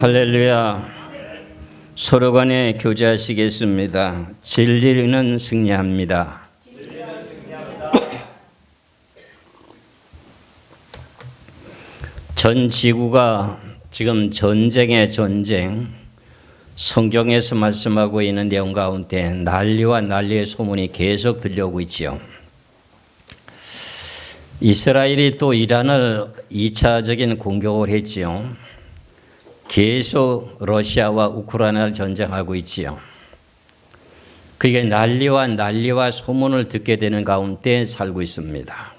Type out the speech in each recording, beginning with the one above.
할렐루야. 서로 간에 교제하시겠습니다. 진리는 승리합니다. 전 지구가 지금 전쟁의 전쟁, 성경에서 말씀하고 있는 내용 가운데 난리와 난리의 소문이 계속 들려오고 있지요. 이스라엘이 또 이란을 2차적인 공격을 했지요. 계속 러시아와 우크라이나를 전쟁하고 있지요. 그게 난리와 소문을 듣게 되는 가운데 살고 있습니다.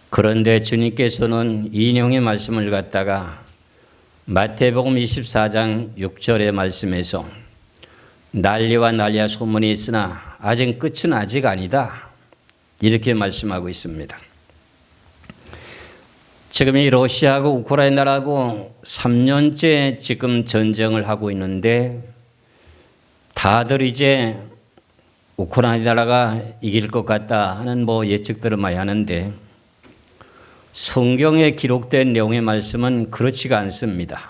그런데 주님께서는 인용의 말씀을 갖다가 마태복음 24장 6절의 말씀에서 난리와 소문이 있으나 아직 끝은 아직 아니다. 이렇게 말씀하고 있습니다. 지금 이 러시아하고 우크라이나라고 3년째 지금 전쟁을 하고 있는데 다들 이제 우크라이나가 이길 것 같다 하는 예측들을 많이 하는데 성경에 기록된 내용의 말씀은 그렇지가 않습니다.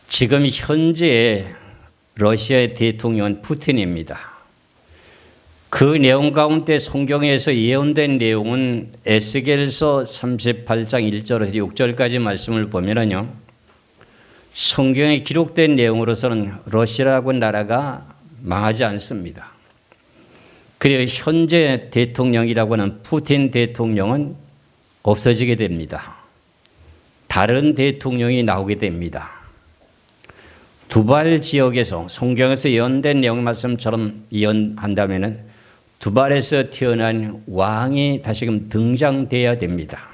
지금 현재 러시아의 대통령은 푸틴입니다. 그 내용 가운데 성경에서 예언된 내용은 에스겔서 38장 1절에서 6절까지 말씀을 보면요. 성경에 기록된 내용으로서는 러시아라고 나라가 망하지 않습니다. 그리고 현재 대통령이라고 하는 푸틴 대통령은 없어지게 됩니다. 다른 대통령이 나오게 됩니다. 두발 지역에서 성경에서 예언된 내용 말씀처럼 예언한다면은 두발에서 태어난 왕이 다시금 등장돼야 됩니다.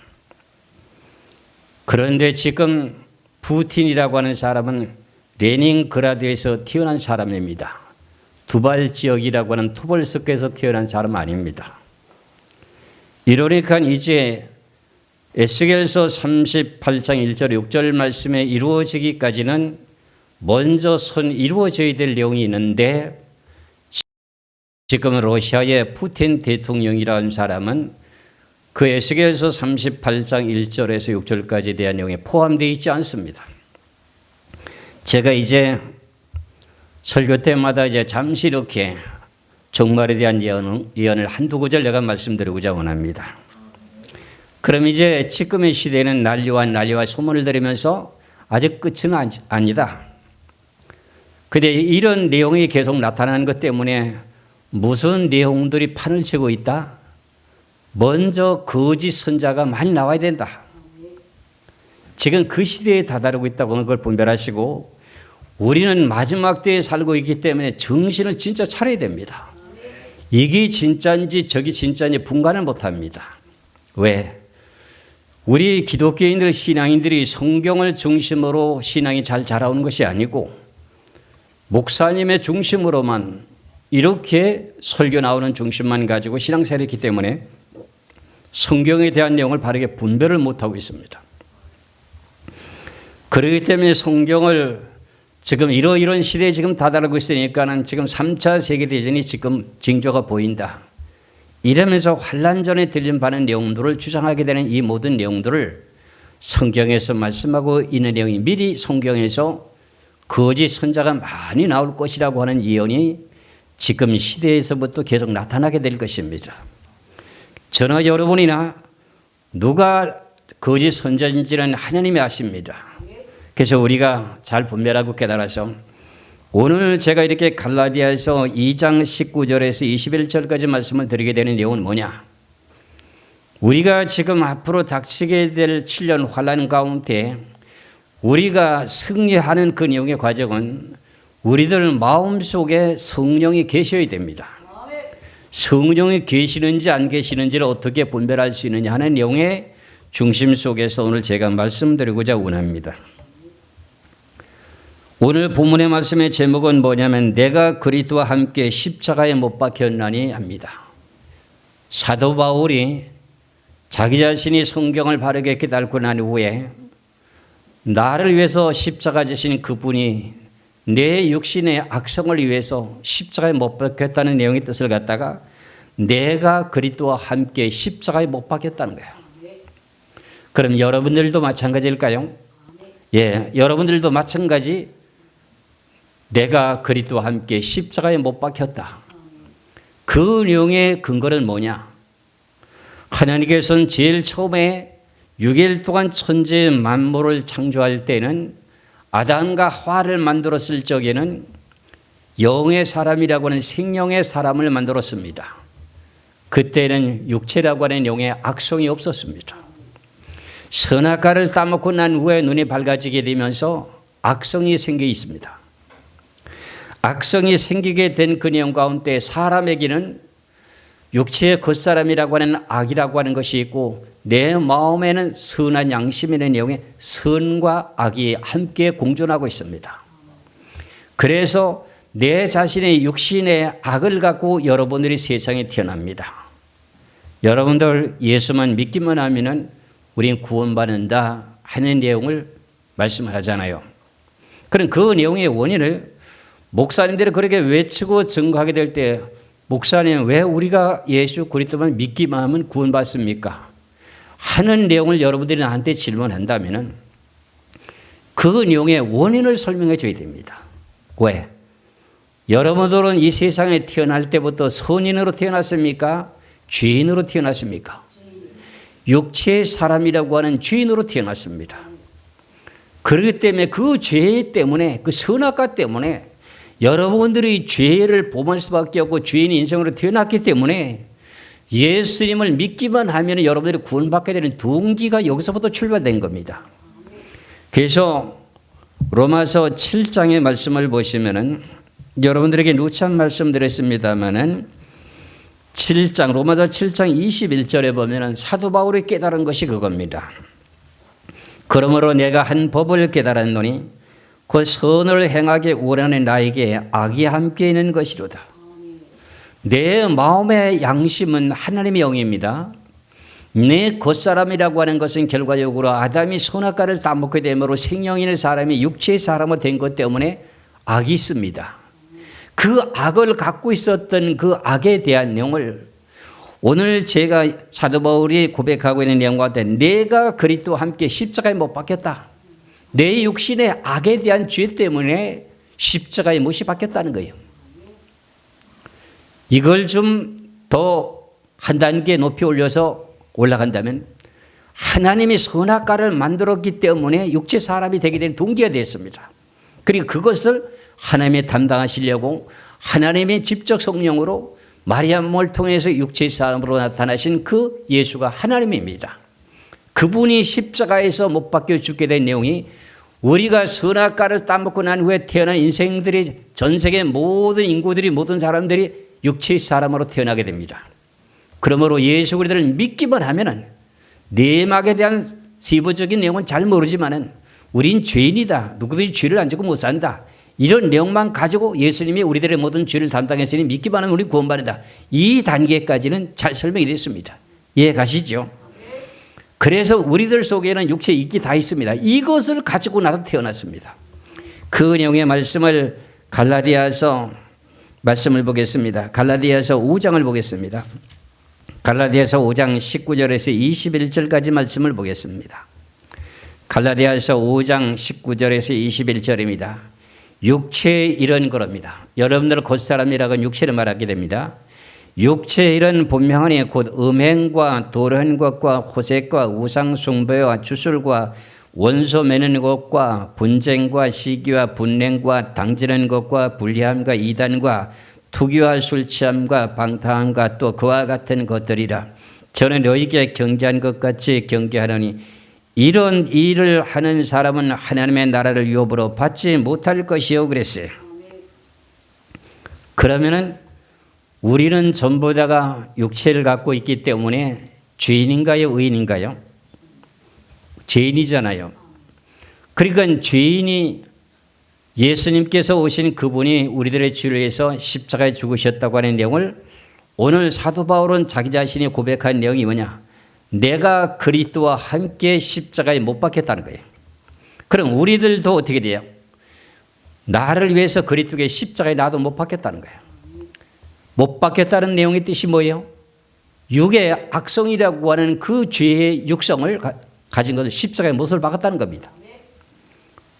그런데 지금 푸틴이라고 하는 사람은 레닌그라드에서 태어난 사람입니다. 두발 지역이라고 하는 토벌스크에서 태어난 사람 아닙니다. 이러니까 이제 에스겔서 38장 1절 6절 말씀에 이루어지기까지는 먼저 이루어져야 될 내용이 있는데 지금 러시아의 푸틴 대통령이라는 사람은 그 에스겔서 38장 1절에서 6절까지에 대한 내용에 포함되어 있지 않습니다. 제가 이제 설교 때마다 이제 잠시 이렇게 종말에 대한 예언을 한두 구절 내가 말씀드리고자 원합니다. 그럼 이제 지금의 시대는 난리와 소문을 들으면서 아직 끝은 아니다. 그런데 이런 내용이 계속 나타나는 것 때문에 무슨 내용들이 판을 치고 있다? 먼저 거짓 선자가 많이 나와야 된다. 지금 그 시대에 다다르고 있다고 하는 걸 분별하시고 우리는 마지막 때에 살고 있기 때문에 정신을 진짜 차려야 됩니다. 이게 진짜인지 저기 진짜인지 분간을 못합니다. 왜? 우리 기독교인들 신앙인들이 성경을 중심으로 신앙이 잘 자라오는 것이 아니고 목사님의 중심으로만 이렇게 설교 나오는 중심만 가지고 신앙생활을 했기 때문에 성경에 대한 내용을 바르게 분별을 못하고 있습니다. 그렇기 때문에 성경을 지금 이런 시대에 지금 다다르고 있으니까는 지금 3차 세계대전이 지금 징조가 보인다. 이러면서 환란 전에 들린 바는 내용들을 주장하게 되는 이 모든 내용들을 성경에서 말씀하고 있는 내용이 미리 성경에서 거짓 선자가 많이 나올 것이라고 하는 예언이 지금 시대에서부터 계속 나타나게 될 것입니다. 저나 여러분이나 누가 거짓 선자인지는 하나님이 아십니다. 그래서 우리가 잘 분별하고 깨달아서 오늘 제가 이렇게 갈라디아에서 2장 19절에서 21절까지 말씀을 드리게 되는 내용은 뭐냐? 우리가 지금 앞으로 닥치게 될 7년 환란 가운데 우리가 승리하는 그 내용의 과정은 우리들 마음속에 성령이 계셔야 됩니다. 성령이 계시는지 안 계시는지를 어떻게 분별할 수 있느냐 하는 내용의 중심 속에서 오늘 제가 말씀드리고자 원합니다. 오늘 본문의 말씀의 제목은 뭐냐면 내가 그리스도와 함께 십자가에 못 박혔나니 합니다. 사도 바울이 자기 자신이 성경을 바르게 깨닫고 난 후에 나를 위해서 십자가 지신 그분이 내 육신의 악성을 위해서 십자가에 못 박혔다는 내용의 뜻을 갖다가 내가 그리스도와 함께 십자가에 못 박혔다는 거예요. 그럼 여러분들도 마찬가지일까요? 예, 여러분들도 마찬가지 내가 그리스도와 함께 십자가에 못 박혔다. 그 내용의 근거는 뭐냐? 하나님께서는 제일 처음에 6일 동안 천지 만물을 창조할 때는 아담과 하와를 만들었을 적에는 영의 사람이라고 하는 생명의 사람을 만들었습니다. 그때는 육체라고 하는 영의 악성이 없었습니다. 선악과를 따먹고 난 후에 눈이 밝아지게 되면서 악성이 생겨 있습니다. 악성이 생기게 된 그 내용 가운데 사람에게는 육체의 겉사람이라고 하는 악이라고 하는 것이 있고 내 마음에는 선한 양심이라는 내용의 선과 악이 함께 공존하고 있습니다. 그래서 내 자신의 육신의 악을 갖고 여러분들이 세상에 태어납니다. 여러분들 예수만 믿기만 하면은 우린 구원받는다 하는 내용을 말씀하잖아요. 그럼 그 내용의 원인을 목사님들이 그렇게 외치고 증거하게 될 때 목사님 왜 우리가 예수 그리스도만 믿기만 하면 구원받습니까? 하는 내용을 여러분들이 나한테 질문한다면 그 내용의 원인을 설명해 줘야 됩니다. 왜? 여러분들은 이 세상에 태어날 때부터 선인으로 태어났습니까? 죄인으로 태어났습니까? 육체의 사람이라고 하는 죄인으로 태어났습니다. 그렇기 때문에 그 죄 때문에 그 선악과 때문에 여러분들이 죄를 범할 수밖에 없고 죄인 인생으로 태어났기 때문에 예수님을 믿기만 하면 여러분들이 구원받게 되는 동기가 여기서부터 출발된 겁니다. 그래서 로마서 7장의 말씀을 보시면은 여러분들에게 누차 말씀드렸습니다마는 7장 로마서 7장 21절에 보면은 사도 바울이 깨달은 것이 그겁니다. 그러므로 내가 한 법을 깨달았노니 그 선을 행하기 원하는 나에게 악이 함께 있는 것이로다. 내 마음의 양심은 하나님의 영입니다. 내 겉사람이라고 하는 것은 결과적으로 아담이 선악과를 따먹게 됨으로 생명 있는 사람이 육체의 사람으로 된 것 때문에 악이 있습니다. 그 악을 갖고 있었던 그 악에 대한 내용을 오늘 제가 사도 바울이 고백하고 있는 내용과 같아 내가 그리스도와 함께 십자가에 못 박혔다. 내 육신의 악에 대한 죄 때문에 십자가에 못이 박혔다는 거예요. 이걸 좀 더 한 단계 높이 올려서 올라간다면 하나님이 선악과를 만들었기 때문에 육체 사람이 되게 된 동기가 되었습니다. 그리고 그것을 하나님이 담당하시려고 하나님의 직접 성령으로 마리아 몸을 통해서 육체의 사람으로 나타나신 그 예수가 하나님입니다. 그분이 십자가에서 못 박혀 죽게 된 내용이 우리가 선악과를 따먹고 난 후에 태어난 인생들이 전 세계 모든 인구들이 모든 사람들이 육체의 사람으로 태어나게 됩니다. 그러므로 예수 그리스도를 믿기만 하면은 내막에 대한 세부적인 내용은 잘 모르지만은 우린 죄인이다. 누구든지 죄를 안 짓고 못 산다. 이런 내용만 가지고 예수님이 우리들의 모든 죄를 담당했으니 믿기만 하면 우리 구원받는다. 이 단계까지는 잘 설명이 됐습니다. 이해 가시죠? 그래서 우리들 속에는 육체 있기 다 있습니다. 이것을 가지고 나도 태어났습니다. 그 내용의 말씀을 갈라디아서 말씀을 보겠습니다. 갈라디아서 5장을 보겠습니다. 갈라디아서 5장 19절에서 21절까지 말씀을 보겠습니다. 갈라디아서 5장 19절에서 21절입니다. 육체의 일은 그럽니다. 여러분들 겉사람이라고 하는 육체를 말하게 됩니다. 육체의 일은 분명하니 곧 음행과 도르는 것과 호색과 우상숭배와 주술과 원수 매는 것과 분쟁과 시기와 분냉과 당지는 것과 불리함과 이단과 투기와 술취함과 방탕함과 또 그와 같은 것들이라. 저는 너희에게 경계한 것 같이 경계하노니 이런 일을 하는 사람은 하나님의 나라를 유업으로 받지 못할 것이요 그랬어요. 그러면은 우리는 전부 다가 육체를 갖고 있기 때문에 죄인인가요? 의인인가요? 죄인이잖아요. 그러니까 죄인이 예수님께서 오신 그분이 우리들의 죄를 위해서 십자가에 죽으셨다고 하는 내용을 오늘 사도 바울은 자기 자신이 고백한 내용이 뭐냐? 내가 그리스도와 함께 십자가에 못 박혔다는 거예요. 그럼 우리들도 어떻게 돼요? 나를 위해서 그리스도의 십자가에 나도 못 박혔다는 거예요. 못 박혔다는 내용의 뜻이 뭐예요? 육의 악성이라고 하는 그 죄의 육성을 가진 것을 십자가에 못을 박았다는 겁니다.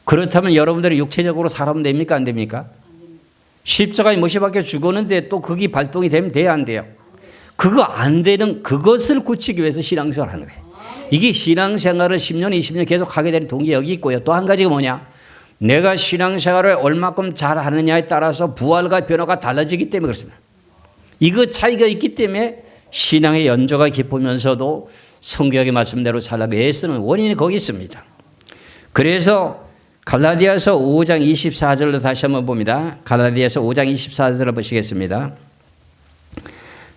그렇다면 여러분들이 육체적으로 살아면 됩니까? 안 됩니까? 십자가에 못 박혀 죽었는데 또 그게 발동이 되면 돼야 안 돼요? 그거 안 되는 그것을 고치기 위해서 신앙생활을 하는 거예요. 이게 신앙생활을 10년, 20년 계속 하게 되는 동기 여기 있고요. 또 한 가지가 뭐냐? 내가 신앙생활을 얼마큼 잘하느냐에 따라서 부활과 변화가 달라지기 때문에 그렇습니다. 이거 차이가 있기 때문에 신앙의 연조가 깊으면서도 성경의 말씀대로 살라고 애쓰는 원인이 거기 있습니다. 그래서 갈라디아서 5장 24절로 다시 한번 봅니다. 갈라디아서 5장 24절을 보시겠습니다.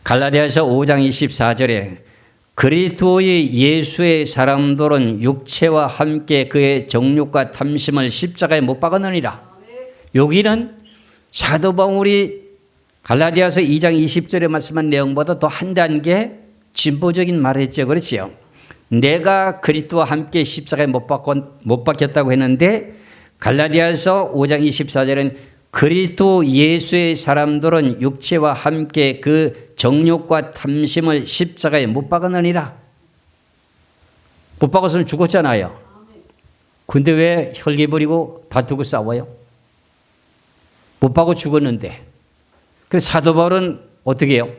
갈라디아서 5장 24절에 그리스도의 예수의 사람들은 육체와 함께 그의 정욕과 탐심을 십자가에 못 박았느니라. 여기는 사도 바울이 갈라디아서 2장 20절에 말씀한 내용보다 더 한 단계 진보적인 말을 했죠. 그렇지요. 내가 그리스도와 함께 십자가에 못 박혔다고 했는데 갈라디아서 5장 24절은 그리스도 예수의 사람들은 육체와 함께 그 정욕과 탐심을 십자가에 못 박았느니라. 못 박았으면 죽었잖아요. 근데 왜 혈기 부리고 다투고 싸워요? 못 박고 죽었는데. 그래서 사도 바울은 어떻게 해요?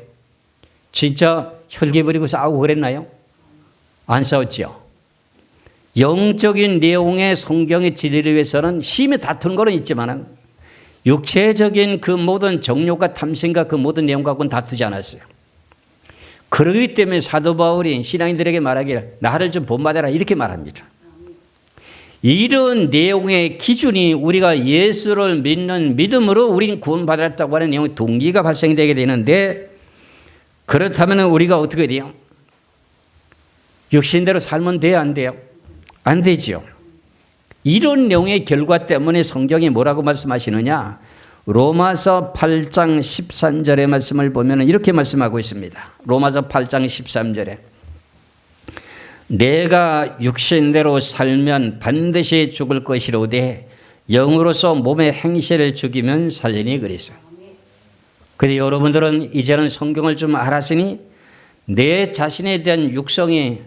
진짜 혈기 부리고 싸우고 그랬나요? 안 싸웠죠. 영적인 내용의 성경의 진리를 위해서는 심히 다투는 거는 있지만 육체적인 그 모든 정욕과 탐심과 그 모든 내용 갖고는 다투지 않았어요. 그러기 때문에 사도 바울이 신앙인들에게 말하기를 나를 좀 본받아라 이렇게 말합니다. 이런 내용의 기준이 우리가 예수를 믿는 믿음으로 우리는 구원받았다고 하는 내용의 동기가 발생되게 되는데 그렇다면 우리가 어떻게 돼요? 육신대로 살면 돼요? 안 돼요? 안 되죠. 이런 내용의 결과 때문에 성경이 뭐라고 말씀하시느냐? 로마서 8장 13절의 말씀을 보면 이렇게 말씀하고 있습니다. 로마서 8장 13절에 내가 육신대로 살면 반드시 죽을 것이로되 영으로서 몸의 행실을 죽이면 살리니 그랬어요. 그런데 여러분들은 이제는 성경을 좀 알았으니 내 자신에 대한 육성이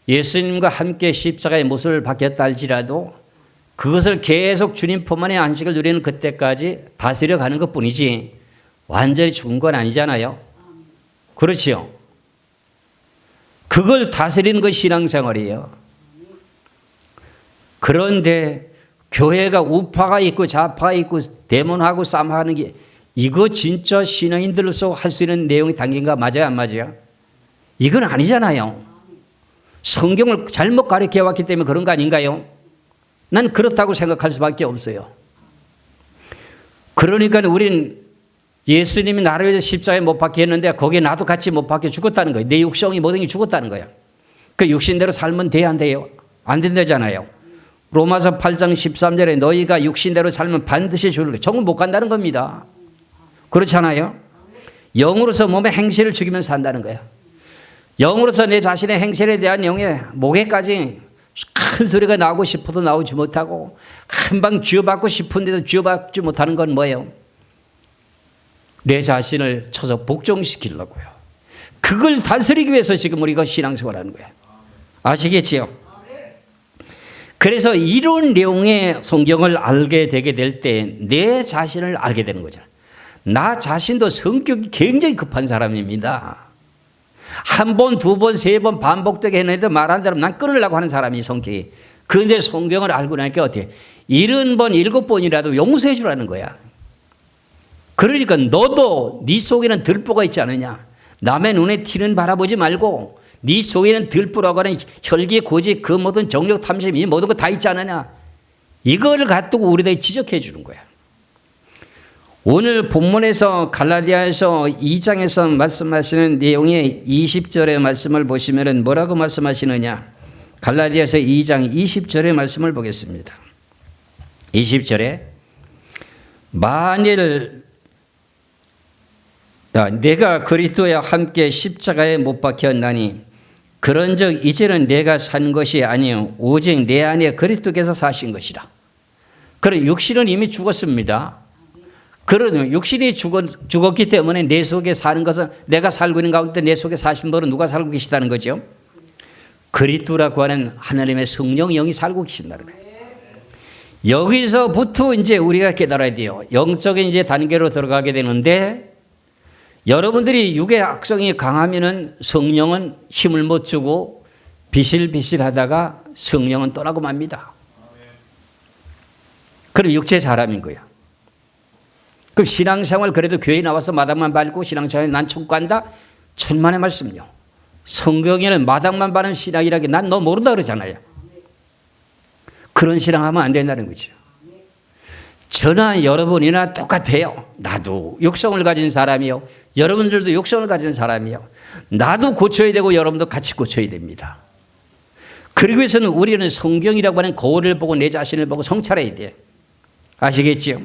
예수님과 함께 십자가의 못을 박혔다 할지라도 그것을 계속 주님 품 안에 안식을 누리는 그때까지 다스려 가는 것뿐이지 완전히 죽은 건 아니잖아요. 그렇지요. 그걸 다스리는 것이 신앙생활이에요. 그런데 교회가 우파가 있고 좌파가 있고 데몬하고 싸움하는 게 이거 진짜 신앙인들로서 할 수 있는 내용이 담긴가 맞아요? 안 맞아요? 이건 아니잖아요. 성경을 잘못 가르쳐 왔기 때문에 그런 거 아닌가요? 난 그렇다고 생각할 수밖에 없어요. 그러니까 우린 예수님이 나를 위해서 십자가에 못 박혀 했는데 거기에 나도 같이 못 박혀 죽었다는 거예요. 내 육성이 모든 게 죽었다는 거예요. 그 육신대로 살면 돼야 안 돼요? 안 된다잖아요. 로마서 8장 13절에 너희가 육신대로 살면 반드시 죽을 거예요. 정은 못 간다는 겁니다. 그렇잖아요. 영으로서 몸의 행실을 죽이면 산다는 거예요. 영으로서 내 자신의 행실에 대한 영의 목에까지 큰 소리가 나오고 싶어도 나오지 못하고 한방 쥐어받고 싶은데도 쥐어받지 못하는 건 뭐예요? 내 자신을 쳐서 복종시키려고요. 그걸 다스리기 위해서 지금 우리가 신앙생활하는 거예요. 아시겠지요? 그래서 이런 내용의 성경을 알게 되게 될 때 내 자신을 알게 되는 거죠. 나 자신도 성격이 굉장히 급한 사람입니다. 한 번, 두 번, 세 번 반복되게 했는데 말하는 대로 난 끊으려고 하는 사람이 성격이. 그런데 성경을 알고 나니까 어떻게 70번, 7번이라도 용서해 주라는 거야. 그러니까 너도 네 속에는 들보가 있지 않느냐. 남의 눈에 티는 바라보지 말고 네 속에는 들보라고 하는 혈기, 고집, 그 모든 정력, 탐심 이 모든 거 다 있지 않느냐. 이거를 갖두고 우리들이 지적해 주는 거야. 오늘 본문에서 갈라디아에서 2장에서 말씀하시는 내용의 20절의 말씀을 보시면 뭐라고 말씀하시느냐. 갈라디아서 2장 20절의 말씀을 보겠습니다. 20절에 만일 내가 그리스도와 함께 십자가에 못 박혔나니 그런즉 이제는 내가 산 것이 아니요 오직 내 안에 그리스도께서 사신 것이라. 그래 육신은 이미 죽었습니다. 그러면 육신이 죽었기 때문에 내 속에 사는 것은 내가 살고 있는 가운데 내 속에 사신 분은 누가 살고 계시다는 거죠? 그리스도라고 하는 하나님의 성령 영이 살고 계신다는 거예요. 여기서부터 이제 우리가 깨달아야 돼요. 영적인 이제 단계로 들어가게 되는데 여러분들이 육의 악성이 강하면은 성령은 힘을 못 주고 비실비실하다가 성령은 떠나고 맙니다. 그럼 육체 사람인 거야. 그럼 신앙생활 그래도 교회 나와서 마당만 밟고 신앙생활 난 천국 간다? 천만의 말씀요. 성경에는 마당만 밟는 신앙이라기 난 너 모른다 그러잖아요. 그런 신앙하면 안 된다는 거죠. 저나 여러분이나 똑같아요. 나도 육성을 가진 사람이요. 여러분들도 육성을 가진 사람이요. 나도 고쳐야 되고 여러분도 같이 고쳐야 됩니다. 그러기 위해서는 우리는 성경이라고 하는 거울을 보고 내 자신을 보고 성찰해야 돼요. 아시겠지요?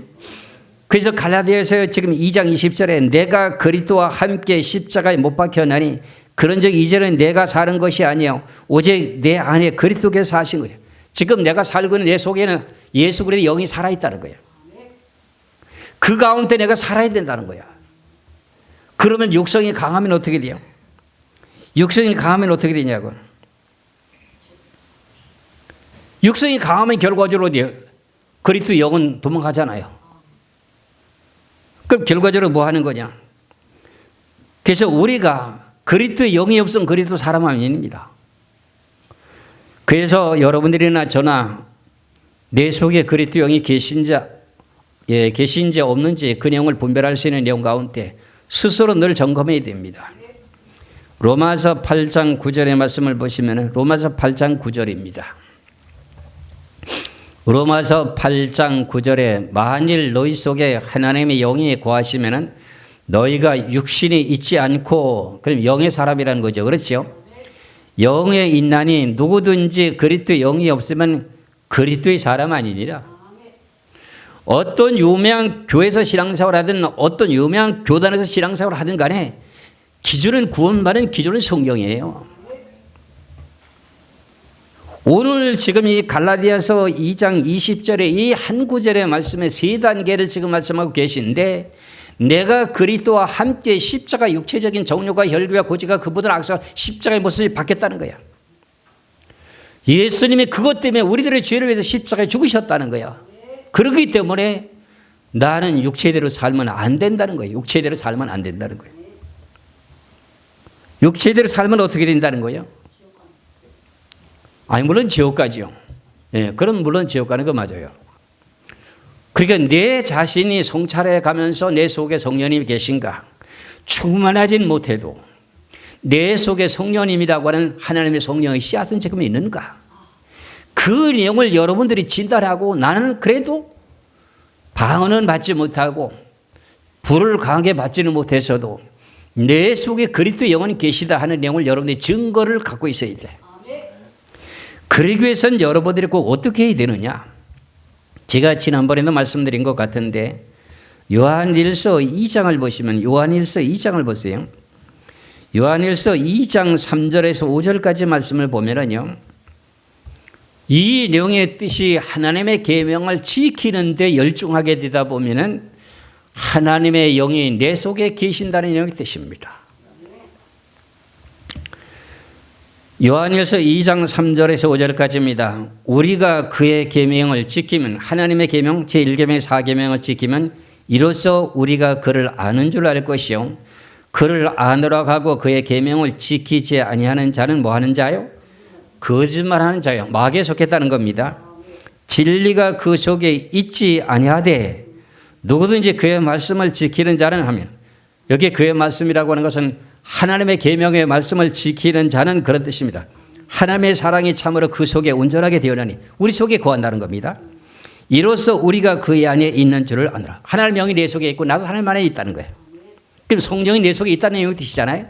그래서 갈라디아서 지금 2장 20절에 내가 그리스도와 함께 십자가에 못 박혔나니 그런즉 이제는 내가 사는 것이 아니요 오직 내 안에 그리스도께서 사신 거예요. 지금 내가 살고 있는 내 속에는 예수 그리스도의 영이 살아있다는 거예요. 그 가운데 내가 살아야 된다는 거야. 그러면 육성이 강하면 어떻게 돼요? 육성이 강하면 어떻게 되냐고. 육성이 강하면 결과적으로 그리스도 영은 도망가잖아요. 그럼 결과적으로 뭐 하는 거냐? 그래서 우리가 그리스도의 영이 없으면 그리스도 사람 아닙니다. 그래서 여러분들이나 저나 내 속에 그리스도 영이 계신지 없는지 그 내용을 분별할 수 있는 내용 가운데 스스로 늘 점검해야 됩니다. 로마서 8장 9절의 말씀을 보시면 로마서 8장 9절입니다. 로마서 8장 9절에 만일 너희 속에 하나님의 영이 거하시면 너희가 육신이 있지 않고 그럼 영의 사람이라는 거죠. 그렇죠? 영에 있나니 누구든지 그리스도의 영이 없으면 그리스도의 사람 아니니라. 어떤 유명한 교회에서 신앙생활 하든 어떤 유명한 교단에서 신앙생활 하든 간에 기준은 구원받은 기준은 성경이에요. 오늘 지금 이 갈라디아서 2장 20절에 이 한 구절의 말씀에 세 단계를 지금 말씀하고 계신데 내가 그리스도와 함께 십자가 육체적인 정욕과 혈기와 고지가 그보다 악사 십자가의 모습이 바뀌었다는 거야. 예수님이 그것 때문에 우리들의 죄를 위해서 십자가에 죽으셨다는 거야. 그렇기 때문에 나는 육체대로 살면 안 된다는 거예요. 육체대로 살면 안 된다는 거예요. 육체대로 살면 어떻게 된다는 거예요? 아니 물론 지옥 가지요. 예, 그럼 물론 지옥 가는 거 맞아요. 그러니까 내 자신이 성찰해 가면서 내 속에 성령님이 계신가 충만하진 못해도 내 속에 성령님이라고 하는 하나님의 성령의 씨앗은 지금 있는가? 그 내용을 여러분들이 진단하고 나는 그래도 방언은 받지 못하고 불을 강하게 받지는 못해서도 내 속에 그리스도의 영혼이 계시다 하는 내용을 여러분들이 증거를 갖고 있어야 돼. 그러기 위해서는 여러분들이 꼭 어떻게 해야 되느냐? 제가 지난번에도 말씀드린 것 같은데 요한일서 2장을 보시면 요한일서 2장을 보세요. 요한일서 2장 3절에서 5절까지 말씀을 보면은요. 이 내용의 뜻이 하나님의 계명을 지키는 데 열중하게 되다 보면은 하나님의 영이 내 속에 계신다는 내용의 뜻입니다. 요한일서 2장 3절에서 5절까지입니다. 우리가 그의 계명을 지키면 하나님의 계명 제1계명 4계명을 지키면 이로써 우리가 그를 아는 줄 알 것이요 그를 아노라 하고 그의 계명을 지키지 아니하는 자는 뭐 하는 자요? 거짓말하는 자요. 마귀에 속했다는 겁니다. 진리가 그 속에 있지 아니하되 누구든지 그의 말씀을 지키는 자는 하면 여기에 그의 말씀이라고 하는 것은 하나님의 계명의 말씀을 지키는 자는 그런 뜻입니다. 하나님의 사랑이 참으로 그 속에 온전하게 되어나니 우리 속에 거한다는 겁니다. 이로써 우리가 그 안에 있는 줄을 아노라. 하나님의 영이 내 속에 있고 나도 하나님 안에 있다는 거예요. 그럼 성령이 내 속에 있다는 내용이 뜻이잖아요.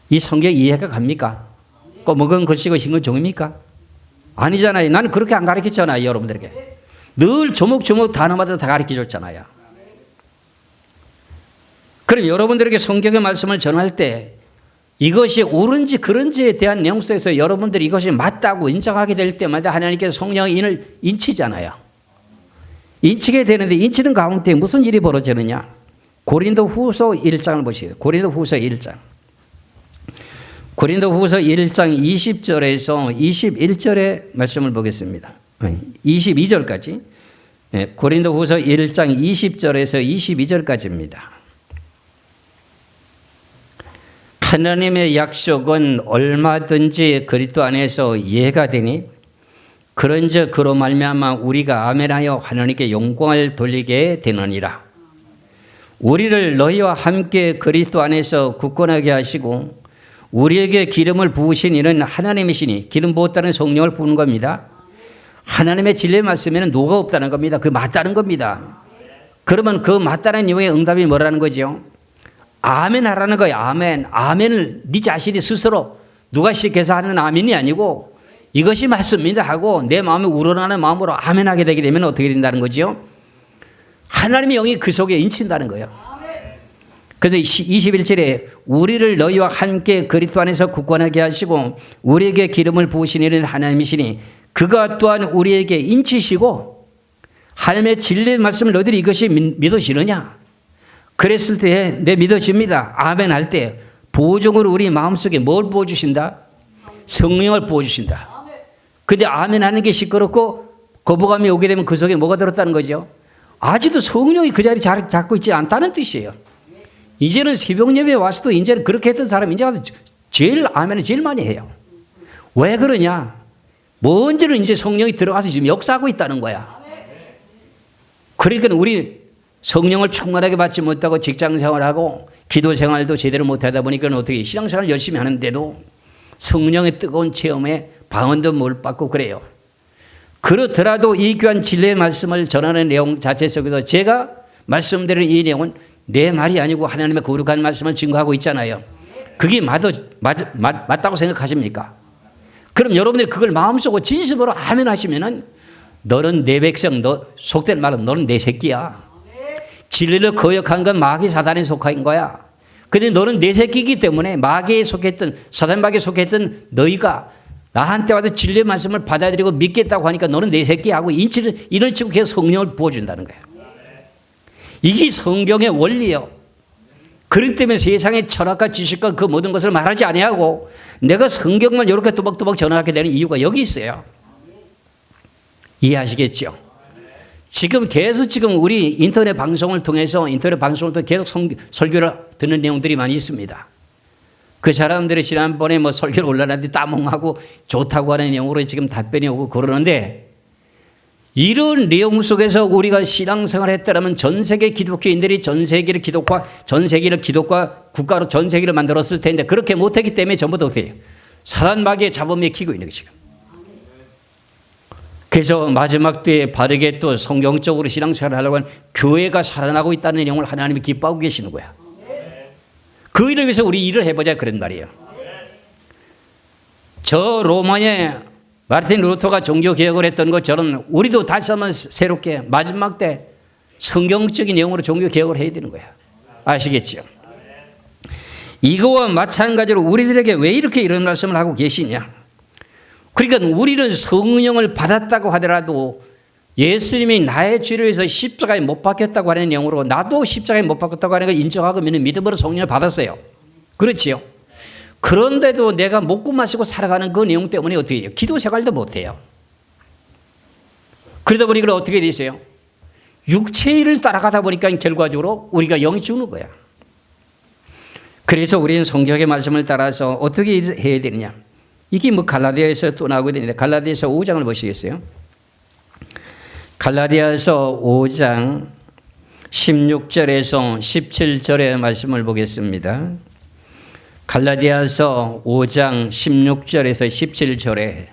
이 성경 이해가 갑니까? 꼬먹은 글씨고 흰건 종입니까? 아니잖아요. 나는 그렇게 안 가르쳤잖아요. 여러분들에게. 늘 조목조목 단어마다 다 가르쳐줬잖아요. 그럼 여러분들에게 성경의 말씀을 전할 때 이것이 옳은지 그런지에 대한 내용 속에서 여러분들이 이것이 맞다고 인정하게 될 때마다 하나님께서 성령의 인을 인치잖아요. 인치게 되는데 인치는 가운데 무슨 일이 벌어지느냐? 고린도후서 1장을 보시죠. 고린도후서 1장. 고린도후서 1장 20절에서 21절의 말씀을 보겠습니다. 22절까지. 고린도후서 1장 20절에서 22절까지입니다. 하나님의 약속은 얼마든지 그리스도 안에서 이해가 되니 그런즉 그로 말미암아 우리가 아멘하여 하나님께 영광을 돌리게 되느니라. 우리를 너희와 함께 그리스도 안에서 굳건하게 하시고 우리에게 기름을 부으신 이는 하나님이시니, 기름 부었다는 성령을 부은 겁니다. 하나님의 진리의 말씀에는 노가 없다는 겁니다. 그 맞다는 겁니다. 그러면 그 맞다는 이유의 응답이 뭐라는 거죠? 아멘 하라는 거예요. 아멘. 아멘을 네 자신이 스스로 누가 시켜서 하는 아멘이 아니고 이것이 맞습니다 하고 내 마음이 우러나는 마음으로 아멘 하게 되게 되면 어떻게 된다는 거죠? 하나님의 영이 그 속에 인친다는 거예요. 그런데 21절에 우리를 너희와 함께 그리스도 안에서 굳건하게 하시고 우리에게 기름을 부으신 이는 하나님이시니 그가 또한 우리에게 인치시고, 하나님의 진리의 말씀을 너희들이 이것이 믿으시느냐? 그랬을 때 내 믿어집니다. 아멘 할 때 보증으로 우리 마음속에 뭘 부어주신다? 성령을 부어주신다. 근데 아멘 하는 게 시끄럽고 거부감이 오게 되면 그 속에 뭐가 들었다는 거죠? 아직도 성령이 그 자리 잡고 있지 않다는 뜻이에요. 이제는 새벽 예배에 와서도 이제는 그렇게 했던 사람이 이제 와서 제일 아멘을 제일 많이 해요. 왜 그러냐? 먼저는 이제 성령이 들어가서 지금 역사하고 있다는 거야. 그러니까 우리 성령을 충만하게 받지 못하고 직장 생활하고 기도 생활도 제대로 못하다 보니까 어떻게 신앙생활 열심히 하는데도 성령의 뜨거운 체험에 방언도 못 받고 그래요. 그렇더라도 이 귀한 진리의 말씀을 전하는 내용 자체 속에서 제가 말씀드리는 이 내용은 내 말이 아니고 하나님의 거룩한 말씀을 증거하고 있잖아요. 그게 맞다고 생각하십니까? 그럼 여러분들이 그걸 마음속으로 진심으로 아멘 하시면은 너는 내 백성, 너 속된 말은 너는 내 새끼야. 진리를 거역한 건 마귀 사단에 속한 거야. 근데 너는 내 새끼이기 때문에 마귀에 속했던, 사단 마귀에 속했던 너희가 나한테 와서 진리의 말씀을 받아들이고 믿겠다고 하니까 너는 내 새끼하고 인을 치고 계속 성령을 부어준다는 거예요. 이게 성경의 원리예요. 그렇기 때문에 세상의 철학과 지식과 그 모든 것을 말하지 아니하고 내가 성경만 이렇게 또박또박 전하게 되는 이유가 여기 있어요. 이해하시겠죠? 지금 우리 인터넷 방송을 통해서 계속 설교를 듣는 내용들이 많이 있습니다. 그 사람들이 지난번에 뭐 설교를 올라놨는데 따먹하고 좋다고 하는 내용으로 지금 답변이 오고 그러는데, 이런 내용 속에서 우리가 신앙생활을 했다면 전 세계 기독교인들이 전 세계를 기독과 국가로 전 세계를 만들었을 텐데 그렇게 못했기 때문에 전부 다 어떻게 해요? 사단 마귀의 잡음에 기고 있는 거죠. 그래서 마지막 때에 바르게 또 성경적으로 신앙생활을 하려고 하는 교회가 살아나고 있다는 내용을 하나님이 기뻐하고 계시는 거야. 그 일을 위해서 우리 일을 해보자 그런 말이에요. 저 로마의 마르틴 루터가 종교개혁을 했던 것처럼 우리도 다시 한번 새롭게 마지막 때 성경적인 내용으로 종교개혁을 해야 되는 거야. 아시겠죠? 이거와 마찬가지로 우리들에게 왜 이렇게 이런 말씀을 하고 계시냐? 그러니까 우리는 성령을 받았다고 하더라도 예수님이 나의 죄를 위해서 십자가에 못 박혔다고 하는 내용으로 나도 십자가에 못 박혔다고 하는 걸 인정하고 믿음으로 성령을 받았어요. 그렇지요? 그런데도 내가 먹고 마시고 살아가는 그 내용 때문에 어떻게 해요? 기도 생활도 못해요. 그러다 보니까 어떻게 되세요? 육체의 일을 따라가다 보니까 결과적으로 우리가 영이 죽는 거야. 그래서 우리는 성경의 말씀을 따라서 어떻게 해야 되느냐? 이게 뭐 갈라디아에서 또 나오게 되는데 갈라디아서 5장을 보시겠어요? 갈라디아서 5장 16절에서 17절의 말씀을 보겠습니다. 갈라디아서 5장 16절에서 17절에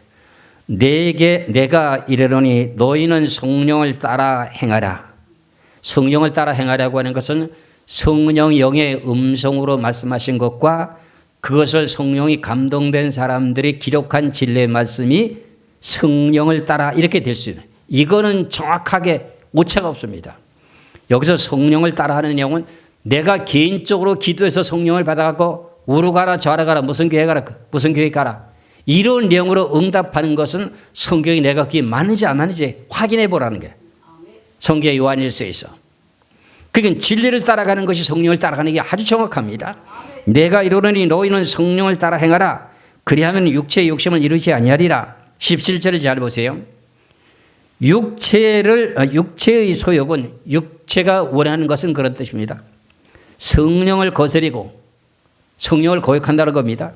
내가 이르노니 너희는 성령을 따라 행하라. 성령을 따라 행하라고 하는 것은 성령 영의 음성으로 말씀하신 것과 그것을 성령이 감동된 사람들이 기록한 진리의 말씀이 성령을 따라 이렇게 될 수 있는, 이거는 정확하게 오차가 없습니다. 여기서 성령을 따라 하는 내용은 내가 개인적으로 기도해서 성령을 받아갖고 우루 가라 좌라 가라 무슨 교회 가라 무슨 교회 가라 이런 내용으로 응답하는 것은 성경이 내가 그게 맞는지 안 맞는지 확인해 보라는 게 성경 요한일서에서. 그러니까 진리를 따라가는 것이 성령을 따라가는 게 아주 정확합니다. 내가 이르노니 너희는 성령을 따라 행하라. 그리하면 육체의 욕심을 이루지 아니하리라. 17절을 잘 보세요. 육체의 소욕은 육체가 원하는 것은 그런 뜻입니다. 성령을 거스리고 성령을 거역한다는 겁니다.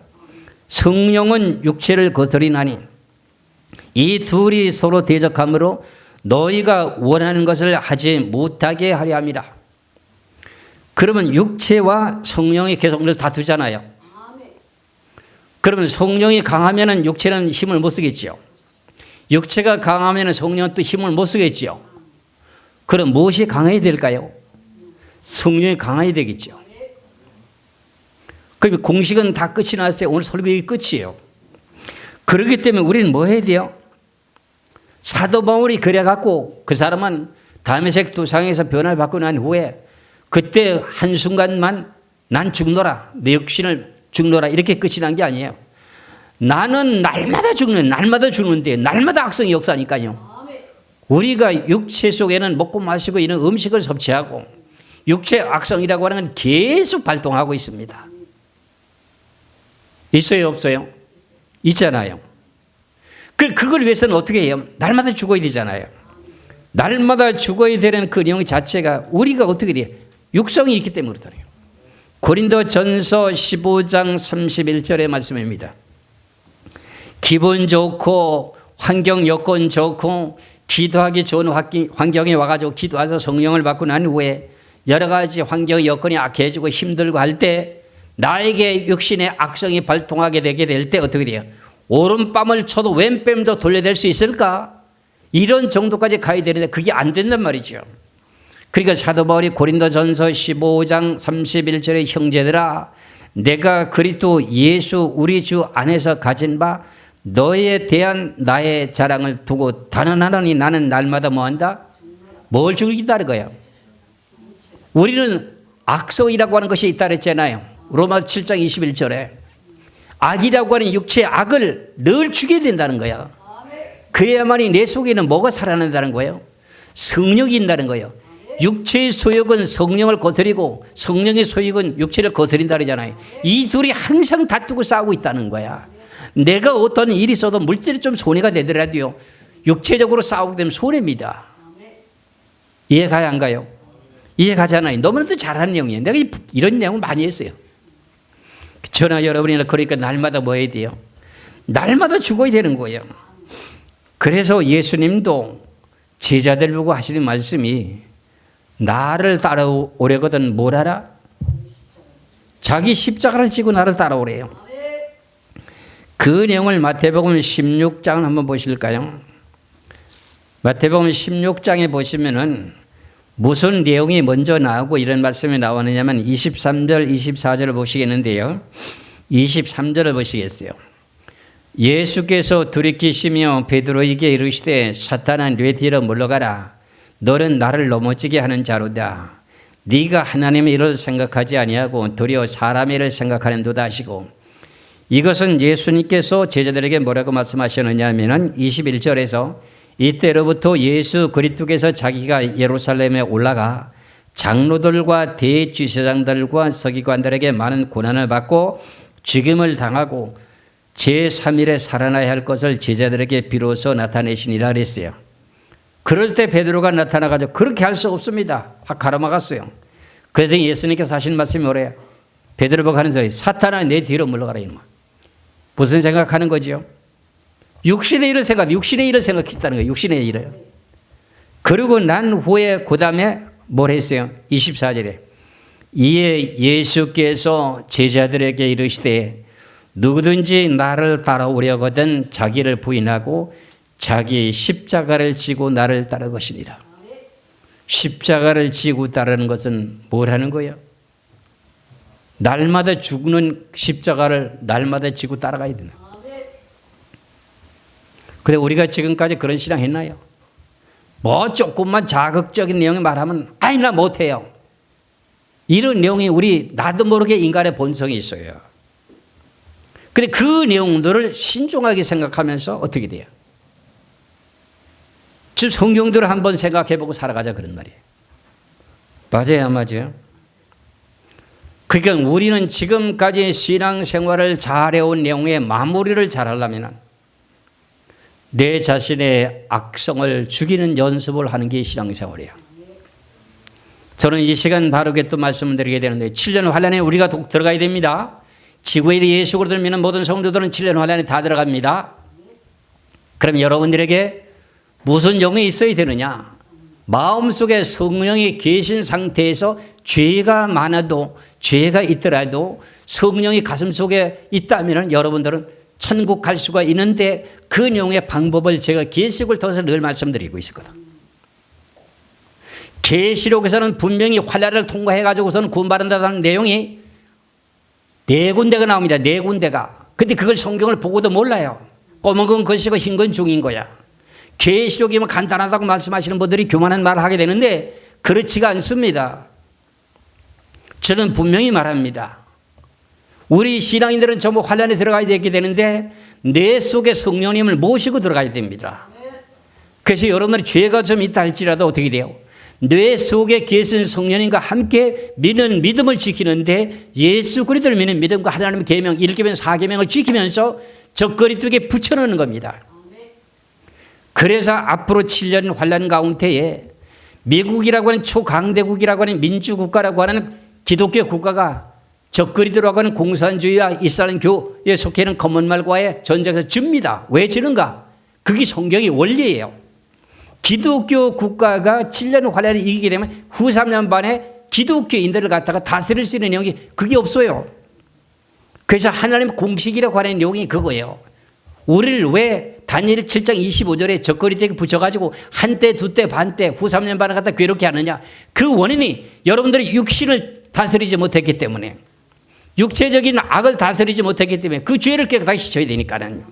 성령은 육체를 거스리나니 이 둘이 서로 대적함으로 너희가 원하는 것을 하지 못하게 하려 함이라. 그러면 육체와 성령이 계속 늘 다투잖아요. 그러면 성령이 강하면 육체는 힘을 못 쓰겠지요. 육체가 강하면 성령은 또 힘을 못 쓰겠지요. 그럼 무엇이 강해야 될까요? 성령이 강해야 되겠죠. 그럼 공식은 다 끝이 났어요. 오늘 설교가 끝이에요. 그렇기 때문에 우리는 뭐 해야 돼요? 사도 바울이 그래갖고 그 사람은 다메섹 도상에서 변화를 받고 난 후에 그때 한순간만 난 죽노라, 내 육신을 죽노라 이렇게 끝이 난 게 아니에요. 나는 날마다 죽는데 날마다 악성의 역사니까요. 우리가 육체 속에는 먹고 마시고 이런 음식을 섭취하고 육체 악성이라고 하는 건 계속 발동하고 있습니다. 있어요, 없어요? 있잖아요. 그걸 위해서는 어떻게 해요? 날마다 죽어야 되잖아요. 날마다 죽어야 되는 그 내용 자체가 우리가 어떻게 돼요? 육성이 있기 때문에 그렇잖아요. 고린도전서 15장 31절의 말씀입니다. 기분 좋고 환경 여건 좋고 기도하기 좋은 환경에 와가지고 기도해서 성령을 받고 난 후에 여러 가지 환경 여건이 악해지고 힘들고 할 때 나에게 육신의 악성이 발동하게 되게 될 때 어떻게 돼요? 오른뺨을 쳐도 왼뺨도 돌려댈 수 있을까? 이런 정도까지 가야 되는데 그게 안 된단 말이죠. 그러니까 사도 바울이 고린도전서 15장 31절에 형제들아 내가 그리스도 예수 우리 주 안에서 가진 바 너에 대한 나의 자랑을 두고 단언하노니 나는 날마다 뭐한다? 뭘 즐기다는 거예요. 우리는 악성이라고 하는 것이 있다 그랬잖아요. 로마서 7장 21절에 악이라고 하는 육체의 악을 늘 죽여야 된다는 거야. 그래야만이 내 속에는 뭐가 살아난다는 거예요? 성령이 있다는 거예요. 육체의 소욕은 성령을 거스리고 성령의 소욕은 육체를 거스린다 그러잖아요. 이 둘이 항상 다투고 싸우고 있다는 거야. 내가 어떤 일이 있어도 물질이 좀 손해가 되더라도요. 육체적으로 싸우게 되면 손해입니다. 이해가야 안 가요? 이해가잖아요. 너무나도 잘하는 내용이에요. 내가 이런 내용을 많이 했어요. 저나 여러분이나 그러니까 날마다 뭐 해야 돼요? 날마다 죽어야 되는 거예요. 그래서 예수님도 제자들 보고 하시는 말씀이 나를 따라오려거든 뭘 하라? 자기 십자가를 지고 나를 따라오래요. 그 내용을 마태복음 16장 한번 보실까요? 마태복음 16장에 보시면은 무슨 내용이 먼저 나오고 이런 말씀이 나오느냐면 23절, 24절을 보시겠는데요. 23절을 보시겠어요. 예수께서 돌이키시며 베드로에게 이르시되 사탄아 내 뒤로 물러가라. 너는 나를 넘어지게 하는 자로다. 네가 하나님의 일을 생각하지 아니하고 도리어 사람의 일을 생각하는도다 하시고 이것은 예수님께서 제자들에게 뭐라고 말씀하셨느냐 하면은 21절에서 이때로부터 예수 그리스도께서 자기가 예루살렘에 올라가 장로들과 대제사장들과 서기관들에게 많은 고난을 받고 죽임을 당하고 제3일에 살아나야 할 것을 제자들에게 비로소 나타내시니라 그랬어요. 그럴 때 베드로가 나타나가지고 그렇게 할 수 없습니다. 확 가로막았어요. 그랬더니 예수님께서 하신 말씀이 뭐래요? 베드로 보고 하는 소리 사탄아 내 뒤로 물러가라 이놈아. 무슨 생각하는 거죠? 육신의 일을 생각했다는 거예요. 육신의 일을. 그러고 난 후에 그 다음에 뭘 했어요? 24절에 이에 예수께서 제자들에게 이르시되 누구든지 나를 따라오려거든 자기를 부인하고 자기 십자가를 지고 나를 따를 것이니라. 십자가를 지고 따르는 것은 뭘 하는 거예요? 날마다 죽는 십자가를 날마다 지고 따라가야 되나? 그래 우리가 지금까지 그런 신앙 했나요? 뭐 조금만 자극적인 내용을 말하면 아니 나 못해요. 이런 내용이 우리 나도 모르게 인간의 본성이 있어요. 근데 그 내용들을 신중하게 생각하면서 어떻게 돼요? 지금 성경들을 한번 생각해보고 살아가자 그런 말이에요. 맞아요, 안 맞아요? 그러니까 우리는 지금까지 신앙생활을 잘해온 내용의 마무리를 잘하려면 내 자신의 악성을 죽이는 연습을 하는 게 신앙생활이에요. 저는 이 시간 바르게 또 말씀을 드리게 되는데 7년 환란에 우리가 들어가야 됩니다. 지구에 예수 그리스도를 믿는 모든 성도들은 7년 환란에 다 들어갑니다. 그럼 여러분들에게 무슨 영이 있어야 되느냐? 마음속에 성령이 계신 상태에서 죄가 많아도 죄가 있더라도 성령이 가슴속에 있다면 여러분들은 천국 갈 수가 있는데 그 내용의 방법을 제가 계시록을 통해서 늘 말씀드리고 있었거든. 계시록에서는 분명히 환란을 통과해 가지고서는 구원받는다는 내용이 4군데가 나옵니다. 4군데가. 근데 그걸 성경을 보고도 몰라요. 검은 건 것이고 흰 건 종인 거야. 계시록이면 간단하다고 말씀하시는 분들이 교만한 말을 하게 되는데 그렇지가 않습니다. 저는 분명히 말합니다. 우리 신앙인들은 전부 환란에 들어가야 되게 되는데 내 속에 성령님을 모시고 들어가야 됩니다. 그래서 여러분들이 죄가 좀 있다 할지라도 어떻게 돼요? 뇌 속에 계신 성령님과 함께 믿는 믿음을 지키는데 예수 그리스도를 믿는 믿음과 하나님의 계명 1계명 4계명을 지키면서 적그리스도에게 붙여놓는 겁니다. 그래서 앞으로 7년 환란 가운데에 미국이라고 하는 초강대국이라고 하는 민주국가라고 하는 기독교 국가가 적그리스도라고 하는 공산주의와 이슬람교에 속해 있는 거문말과의 전쟁에서 집니다. 왜 지는가? 그게 성경의 원리예요. 기독교 국가가 7년 환란을 이기게 되면 후 3년 반에 기독교인들을 갖다가 다스릴 수 있는 내용이 그게 없어요. 그래서 하나님 공식이라고 하는 내용이 그거예요. 우리를 왜 다니엘 7장 25절에 적그리스도에게 붙여가지고 한때 두때 반때 후 3년 반을 갖다 괴롭게 하느냐. 그 원인이 여러분들이 육신을 다스리지 못했기 때문에 육체적인 악을 다스리지 못했기 때문에 그 죄를 깨끗하게 씻어야 되니까는.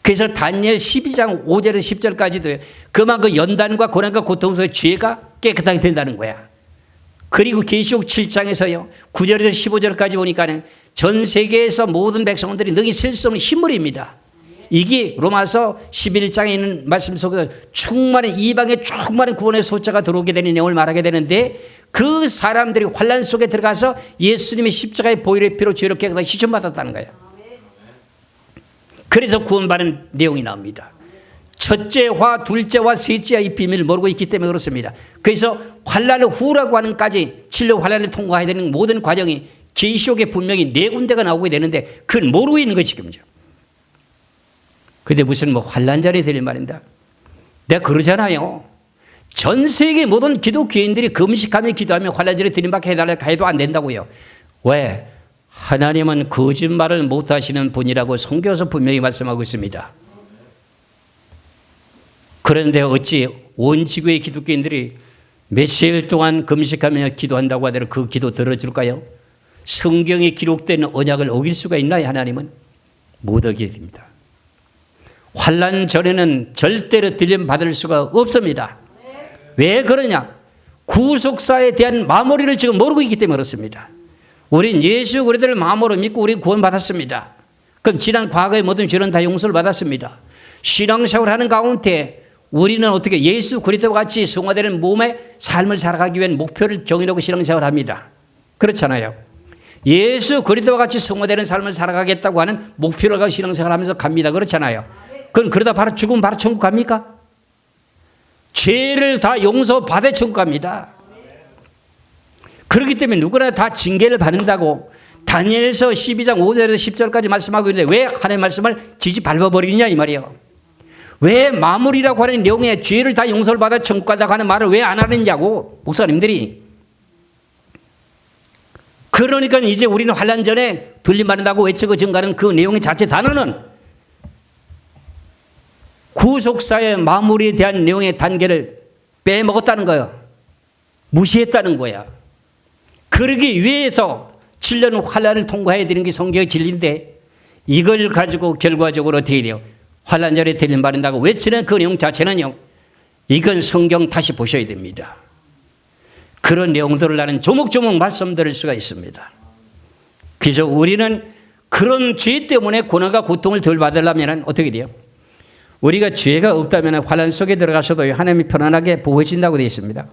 그래서 다니엘 12장 5절에서 10절까지도 그만큼 연단과 고난과 고통 속에 죄가 깨끗하게 된다는 거야. 그리고 계시록 7장에서요 9절에서 15절까지 보니까 전 세계에서 모든 백성들이 능히 셀 수 없는 흰물입니다. 이게 로마서 11장에 있는 말씀 속에서 충만한 이방의 충만한 구원의 소자가 들어오게 되는 내용을 말하게 되는데 그 사람들이 환란 속에 들어가서 예수님의 십자가의 보혈의 피로 죄를 깨끗하게 씻음받았다는 거예요. 그래서 구원받는 내용이 나옵니다. 첫째와 둘째와 셋째와 이 비밀을 모르고 있기 때문에 그렇습니다. 그래서 환란 후라고 하는까지 7년 환란을 통과해야 되는 모든 과정이 계시록에 분명히 4군데가 나오게 되는데 그건 모르고 있는 거지 지금요. 근데 무슨 뭐 환란절이 될 말인다. 내가 그러잖아요. 전 세계 모든 기독교인들이 금식하며 기도하며 환란절에 들임받게 해달라 해도 안 된다고요. 왜? 하나님은 거짓말을 못하시는 분이라고 성경에서 분명히 말씀하고 있습니다. 그런데 어찌 온 지구의 기독교인들이 며칠 동안 금식하며 기도한다고 하더라도 그 기도 들어줄까요? 성경에 기록된 언약을 어길 수가 있나요? 하나님은 못 어기게 됩니다. 환란 전에는 절대로 들림받을 수가 없습니다. 왜 그러냐? 구속사에 대한 마무리를 지금 모르고 있기 때문에 그렇습니다. 우린 예수 그리스도를 마음으로 믿고 우린 구원받았습니다. 그럼 지난 과거의 모든 죄는 다 용서를 받았습니다. 신앙생활을 하는 가운데 우리는 어떻게 예수 그리스도와 같이 성화되는 몸의 삶을 살아가기 위한 목표를 정해놓고 신앙생활을 합니다. 그렇잖아요. 예수 그리스도와 같이 성화되는 삶을 살아가겠다고 하는 목표를 가지고 신앙생활을 하면서 갑니다. 그렇잖아요. 그럼 그러다 바로 죽으면 바로 천국 갑니까? 죄를 다 용서받아 천국 갑니다. 그렇기 때문에 누구나 다 징계를 받는다고 다니엘서 12장 5절에서 10절까지 말씀하고 있는데 왜 하나님의 말씀을 지지 밟아버리냐 이 말이에요. 왜 마무리라고 하는 내용에 죄를 다 용서를 받아 천국 가다고 하는 말을 왜 안 하느냐고 목사님들이. 그러니까 이제 우리는 환란 전에 들림받는다고 외치고 증가하는 그 내용의 자체 단어는 구속사의 마무리에 대한 내용의 단계를 빼먹었다는 거예요. 무시했다는 거야. 그러기 위해서 7년 환란을 통과해야 되는 게 성경의 진리인데 이걸 가지고 결과적으로 어떻게 돼요? 환란절에 들림받는다고 외치는 그 내용 자체는요. 이건 성경 다시 보셔야 됩니다. 그런 내용들을 나는 조목조목 말씀드릴 수가 있습니다. 그래서 우리는 그런 죄 때문에 고난과 고통을 덜 받으려면 어떻게 돼요? 우리가 죄가 없다면 환란 속에 들어가서도 하나님이 편안하게 보호해 준다고 되어 있습니다.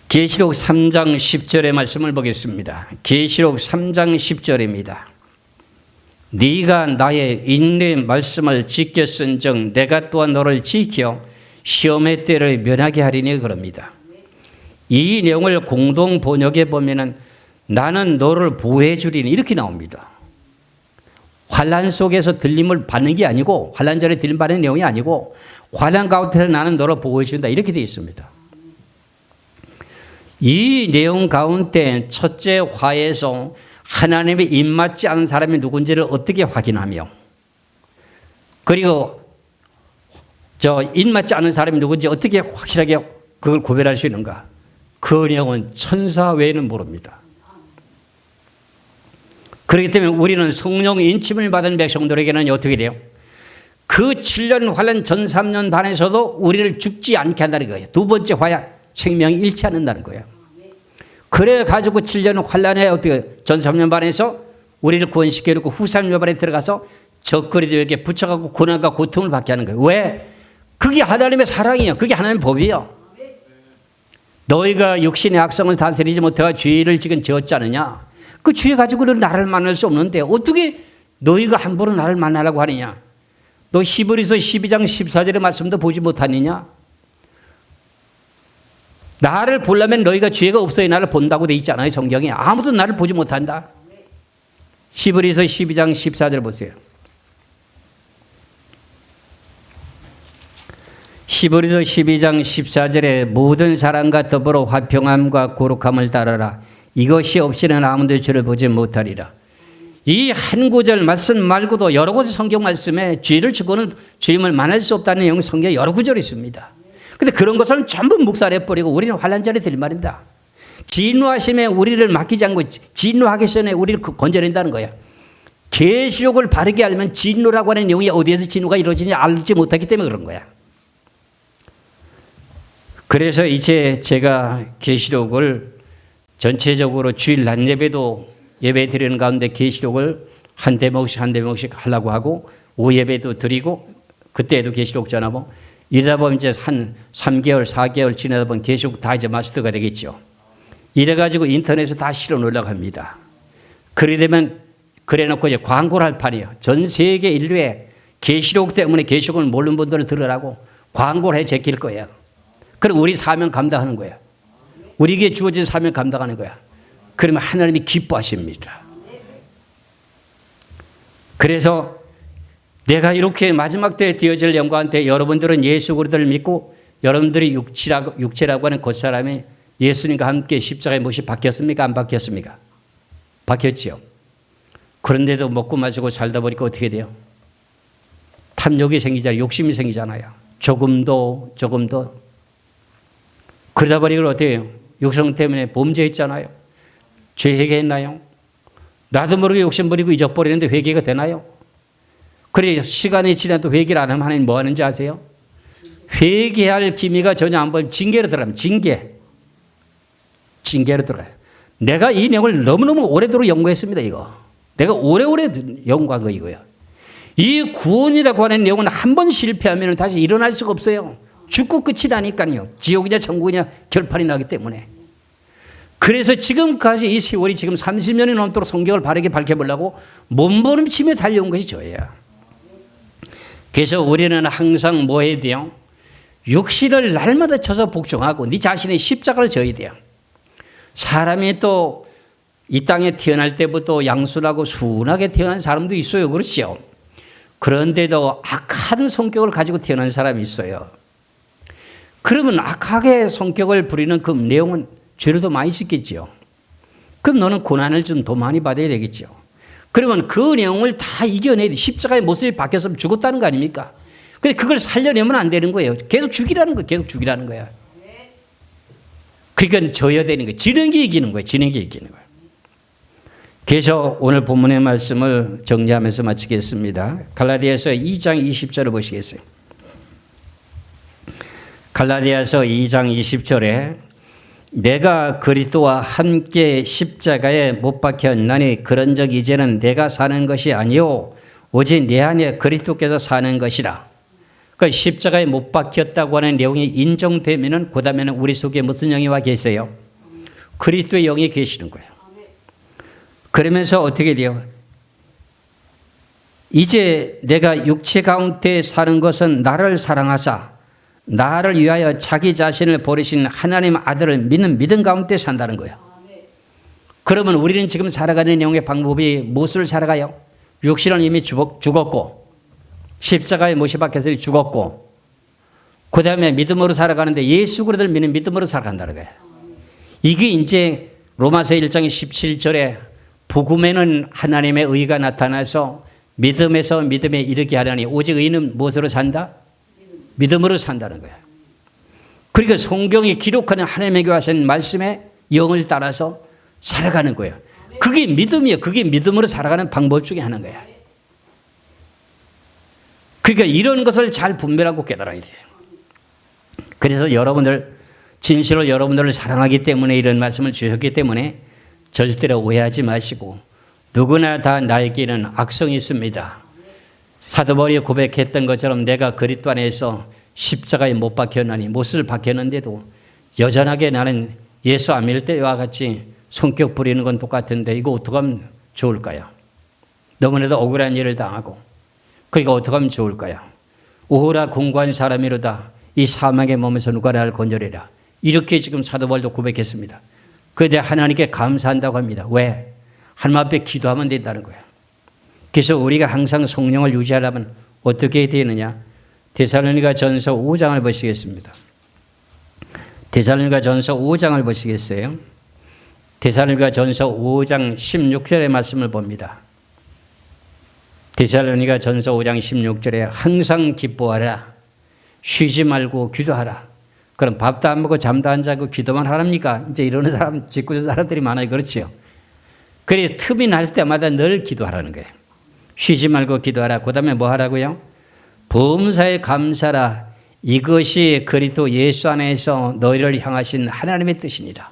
계시록 3장 10절의 말씀을 보겠습니다. 계시록 3장 10절입니다. 네가 나의 인내 말씀을 지켰은즉 내가 또한 너를 지켜 시험의 때를 면하게 하리니 그럽니다. 이 내용을 공동 번역에 보면은 나는 너를 보호해 주리니 이렇게 나옵니다. 환난 속에서 들림을 받는 게 아니고, 환난 전에 들림 받는 내용이 아니고, 환난 가운데서 나는 너를 보호해 준다 이렇게 되어 있습니다. 이 내용 가운데 첫째 화에서 하나님의 입맞지 않은 사람이 누군지를 어떻게 확인하며, 그리고 입맞지 않은 사람이 누군지 어떻게 확실하게 그걸 구별할 수 있는가? 그 내용은 천사 외에는 모릅니다. 그렇기 때문에 우리는 성령 인침을 받은 백성들에게는 어떻게 돼요? 그 7년 환난 전 3년 반에서도 우리를 죽지 않게 한다는 거예요. 두 번째 화야 생명이 잃지 않는다는 거예요. 그래 가지고 7년 환난에 어떻게 전 3년 반에서 우리를 구원시켜 놓고 후 3년 반에 들어가서 적그리스도에게 붙여갖고 고난과 고통을 받게 하는 거예요. 왜? 그게 하나님의 사랑이에요. 그게 하나님의 법이에요. 너희가 육신의 악성을 다스리지 못해가 죄를 지금 지었지 않느냐? 그 죄 가지고는 나를 만날 수 없는데 어떻게 너희가 함부로 나를 만나라고 하느냐? 너 히브리서 12장 14절의 말씀도 보지 못하느냐? 나를 보려면 너희가 죄가 없어야 나를 본다고 돼 있잖아요. 성경에. 아무도 나를 보지 못한다. 히브리서 12장 14절 보세요. 히브리서 12장 14절에 모든 사람과 더불어 화평함과 거룩함을 따르라. 이것이 없이는 아무도 주를 보지 못하리라. 이 한 구절 말씀 말고도 여러 곳의 성경 말씀에 죄를 지고는 주님을 만날 수 없다는 내용 성경에 여러 구절이 있습니다. 그런데 그런 것은 전부 묵살해버리고 우리는 환난 전에 될 말입니다. 진노하심에 우리를 맡기지 않고 진노하기 전에 우리를 건져낸다는 거야. 계시록을 바르게 알면 진노라고 하는 내용이 어디에서 진노가 이루어지는지 알지 못하기 때문에 그런 거야. 그래서 이제 제가 계시록을 전체적으로 주일 낮 예배도 예배 드리는 가운데 계시록을 한 대목씩 하려고 하고 오후 예배도 드리고 그때에도 계시록 전하고 이러다 보면 이제 한 3개월 4개월 지나다 보면 계시록 다 이제 마스터가 되겠죠. 이래가지고 인터넷에 다 실어 올라갑니다. 그래 되면 그래 놓고 이제 광고를 할 판이에요. 전 세계 인류에 계시록 때문에 계시록을 모르는 분들을 들으라고 광고를 해 제낄 거예요. 그럼 우리 사명 감당하는 거야. 우리에게 주어진 사명 감당하는 거야. 그러면 하나님이 기뻐하십니다. 그래서 내가 이렇게 마지막 때에 되어질 영광한테 여러분들은 예수 그리스도를 믿고 여러분들이 육체라고 하는 겉사람이 예수님과 함께 십자가에 못이 박혔습니까? 안 박혔습니까? 박혔지요. 그런데도 먹고 마시고 살다 보니까 어떻게 돼요? 탐욕이 생기잖아요. 욕심이 생기잖아요. 조금 더. 그러다 보니까 어떻게 해요? 욕심 때문에 범죄했잖아요. 죄 회개했나요? 나도 모르게 욕심 부리고 잊어버리는데 회개가 되나요? 그래 시간이 지나도 회개를 안 하면 하나님 뭐 하는지 아세요? 회개할 기미가 전혀 안 보이면 징계로 들어가면 징계로 들어가요. 내가 이 내용을 너무너무 오래도록 연구했습니다. 이거 내가 오래오래 연구한 거 이거야. 이 구원이라고 하는 내용은 한 번 실패하면 다시 일어날 수가 없어요. 죽고 끝이 나니까요. 지옥이냐 천국이냐 결판이 나기 때문에. 그래서 지금까지 이 세월이 지금 30년이 넘도록 성경을 바르게 밝혀보려고 몸부림치며 달려온 것이 저예요. 그래서 우리는 항상 뭐 해야 돼요? 육신을 날마다 쳐서 복종하고 네 자신의 십자가를 져야 돼요. 사람이 또 이 땅에 태어날 때부터 양순하고 순하게 태어난 사람도 있어요. 그렇죠? 그런데도 악한 성격을 가지고 태어난 사람이 있어요. 그러면 악하게 성격을 부리는 그 내용은 죄를 더 많이 짓겠죠. 그럼 너는 고난을 좀 더 많이 받아야 되겠죠. 그러면 그 내용을 다 이겨내야 돼. 십자가의 모습이 바뀌었으면 죽었다는 거 아닙니까? 근데 그걸 살려내면 안 되는 거예요. 계속 죽이라는 거예요. 계속 죽이라는 거야. 그러니까 져야 되는 거예요. 지는 게 이기는 거예요. 지는 게 이기는 거예요. 그래서 오늘 본문의 말씀을 정리하면서 마치겠습니다. 갈라디아서 2장 20절을 보시겠어요? 갈라디아서 2장 20절에 내가 그리스도와 함께 십자가에 못 박혔나니 그런즉 이제는 내가 사는 것이 아니요 오직 내 안에 그리스도께서 사는 것이라. 그러니까 십자가에 못 박혔다고 하는 내용이 인정되면은 그다음에는 우리 속에 무슨 영이 와 계세요? 그리스도의 영이 계시는 거예요. 그러면서 어떻게 돼요? 이제 내가 육체 가운데 사는 것은 나를 사랑하사 나를 위하여 자기 자신을 버리신 하나님 아들을 믿는 믿음 가운데 산다는 거예요. 그러면 우리는 지금 살아가는 내용의 방법이 무엇을 살아가요? 육신은 이미 죽었고 십자가에 못이 박혀서 죽었고 그 다음에 믿음으로 살아가는데 예수 그리스도를 믿는 믿음으로 살아간다는 거예요. 이게 이제 로마서 1장 17절에 복음에는 하나님의 의가 나타나서 믿음에서 믿음에 이르게 하려니 오직 의는 무엇으로 산다? 믿음으로 산다는 거예요. 그러니까 성경이 기록하는 하나님에게 하신 말씀의 영을 따라서 살아가는 거예요. 그게 믿음이에요. 그게 믿음으로 살아가는 방법 중에 하나인 거예요. 그러니까 이런 것을 잘 분별하고 깨달아야 돼요. 그래서 여러분들 진실로 여러분들을 사랑하기 때문에 이런 말씀을 주셨기 때문에 절대로 오해하지 마시고 누구나 다 나에게는 악성이 있습니다. 사도 바울이 고백했던 것처럼 내가 그리스도 안에서 십자가에 못 박혔나니 못을 박혔는데도 여전하게 나는 예수 안 믿을 때와 같이 성격 부리는 건 똑같은데 이거 어떻게 하면 좋을까요? 너무나도 억울한 일을 당하고 그러니까 어떻게 하면 좋을까요? 오호라 공고한 사람이로다 이 사망의 몸에서 누가 나를 건져내라 이렇게 지금 사도 바울도 고백했습니다. 그런데 하나님께 감사한다고 합니다. 왜? 하나님 앞에 기도하면 된다는 거예요. 그래서 우리가 항상 성령을 유지하려면 어떻게 해야 되느냐? 데살로니가 전서 5장을 보시겠습니다. 데살로니가 전서 5장을 보시겠어요? 데살로니가 전서 5장 16절의 말씀을 봅니다. 데살로니가 전서 5장 16절에 항상 기뻐하라. 쉬지 말고 기도하라. 그럼 밥도 안 먹고 잠도 안 자고 기도만 하랍니까? 이제 이러는 사람, 짓궂은 사람들이 많아요. 그렇죠? 그래서 틈이 날 때마다 늘 기도하라는 거예요. 쉬지 말고 기도하라. 그 다음에 뭐 하라고요? 범사에 감사라. 이것이 그리스도 예수 안에서 너희를 향하신 하나님의 뜻이니라.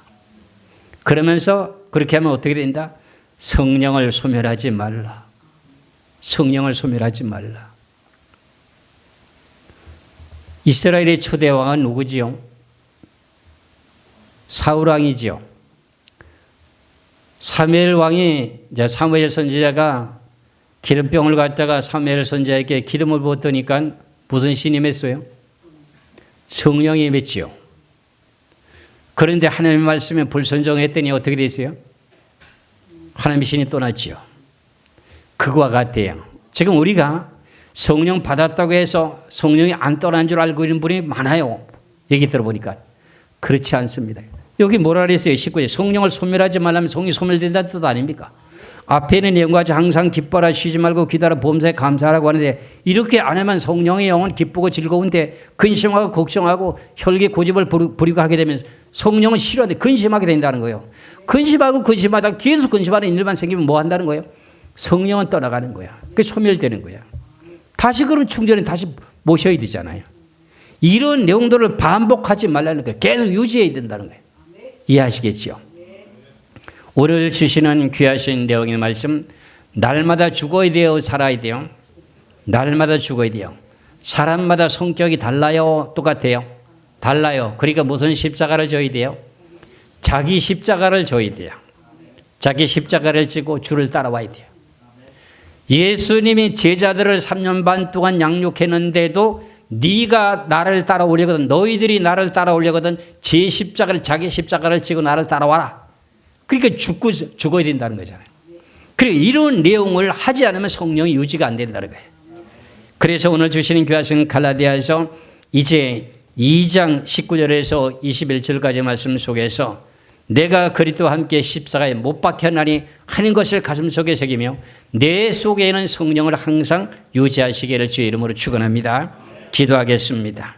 그러면서 그렇게 하면 어떻게 된다? 성령을 소멸하지 말라. 성령을 소멸하지 말라. 이스라엘의 초대 왕은 누구지요? 사울 왕이지요. 사무엘 왕이 이제 사무엘 선지자가 기름병을 갖다가 사무엘 선지자에게 기름을 부었더니까 무슨 신이 맺어요? 성령이 맺지요. 그런데 하나님의 말씀에 불순종했더니 어떻게 됐어요? 하나님의 신이 떠났지요. 그거와 같아요. 지금 우리가 성령 받았다고 해서 성령이 안 떠난 줄 알고 있는 분이 많아요. 얘기 들어보니까. 그렇지 않습니다. 여기 뭐라 그랬어요? 19절. 성령을 소멸하지 말라면 성령이 소멸된다는 뜻 아닙니까? 앞에 있는 내용과 같이 항상 기뻐라 쉬지 말고 기다려 범사에 감사하라고 하는데 이렇게 안 하면 성령의 영은 기쁘고 즐거운데 근심하고 걱정하고 혈기 고집을 부리고 하게 되면 성령은 싫어하는데 근심하게 된다는 거예요. 근심하고 근심하다 계속 근심하는 일만 생기면 뭐 한다는 거예요? 성령은 떠나가는 거야. 그게 소멸되는 거야. 다시 그런 충전에 다시 모셔야 되잖아요. 이런 내용들을 반복하지 말라는 거예요. 계속 유지해야 된다는 거예요. 이해하시겠죠? 오늘 주시는 귀하신 내용의 말씀, 날마다 죽어야 돼요? 살아야 돼요? 날마다 죽어야 돼요. 사람마다 성격이 달라요? 똑같아요? 달라요. 그러니까 무슨 십자가를 져야 돼요? 자기 십자가를 져야 돼요. 자기 십자가를 지고 주를 따라와야 돼요. 예수님이 제자들을 3년 반 동안 양육했는데도 네가 나를 따라오려거든 너희들이 나를 따라오려거든 제 십자가를 자기 십자가를 지고 나를 따라와라. 그러니까 죽어야 된다는 거잖아요. 그리고 이런 내용을 하지 않으면 성령이 유지가 안 된다는 거예요. 그래서 오늘 주시는 귀하신 갈라디아서 이제 2장 19절에서 21절까지 말씀 속에서 내가 그리스도와 함께 십자가에 못 박혔나니 하는 것을 가슴속에 새기며 내 속에 있는 성령을 항상 유지하시기를 주의 이름으로 축원합니다. 기도하겠습니다.